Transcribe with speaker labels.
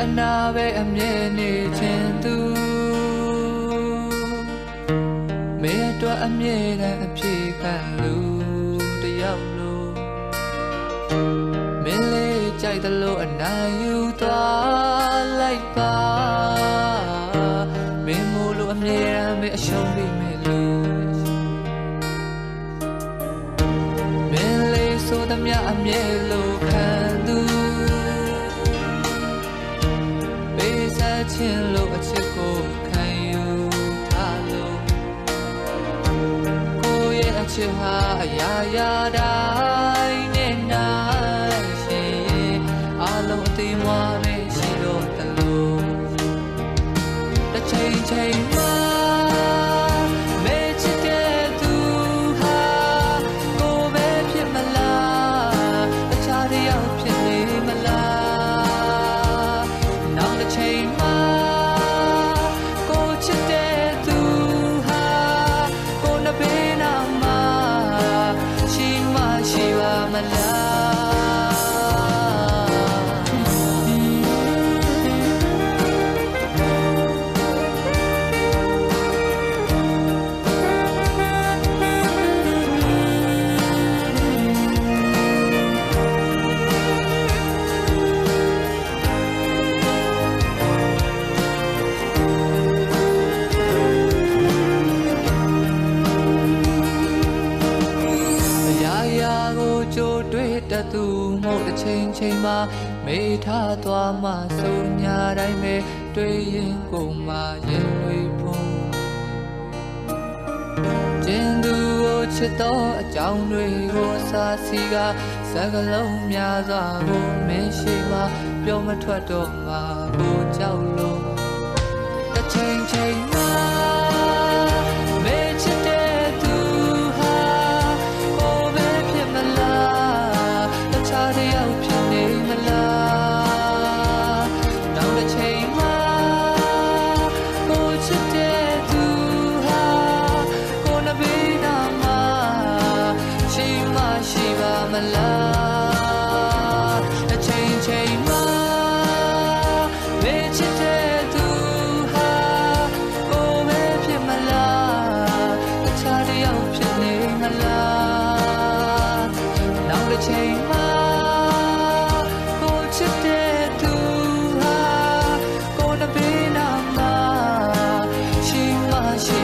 Speaker 1: အနာပဲအမြဲနေခြင်းသူမင်းအတွက်အမြဲတမ်းအပြေခံလူတယောက်လို့မင်းလေးကြိုက်တယ်လို့အနိုင်ယူသွားလိုက်ပါမင်းမို့လို့အမြဲတမ်းပဲအရှုံးပေးမယ်လို့မင်းလေးဆိုသမျှအမြဲလို့ခံသူပေးစားခြင်းလို့အချစ်ကိုခံယူထားလို့ကိုယ့်ရဲ့အချစ်ဟာအရာရာတိုင်းနဲ့နိုင်ရှင်အားလုံးအသိမွားပဲရှိတော့တယ်လို့တစ်ချိန်ချိန်မှာမဲချစ်တဲ့သူဟာကိုယ်ပဲဖြစ်မလားတခြားတစ်ယောက်ဖြစ်နေမလားနောက်တစ်ချိန်မှာကိုချစ်တဲ့သူဟာကိုနှစ်ဘေးနာမှာရှိပါမလားကြိုတွေ့တတ်သူမို့တစ်ချိန်ချိန်မှာမေးထားသွားမှဆိုညာတိုင်းပဲတွေ့ရင်ကိုမှရင်တွေဖုံးကျင်သူကိုချစ်တော့အကြောင်းတွေကိုစာစီကစကားလုံးများစွာကိုမင်းရှိမှပြောမထွက်တော့မှကိုကြောက်လို့တစ်ချိန်ချိန်မှာမေးချစ်တဲ့သူဟာကိုပဲဖြစ်မလားတခြားတစ်ယောက်ဖြစ်နေမလားနောက်တစ်ချိန်မှာကိုချစ်တဲ့သူဟာကိုနှစ်ဘေးနာမှာရှိပါမလားတစ်ချိန်ချိန်မှာမေးချစ်တဲ့သူဟာကိုပဲဖြစ်မလားတခြားတစ်ယောက်ဖြစ်နေမလားနောက်တစ်ချိန်မှာကိုချစ်တဲ့သူဟာကိုနှစ်ဘေးနာမှာရှိ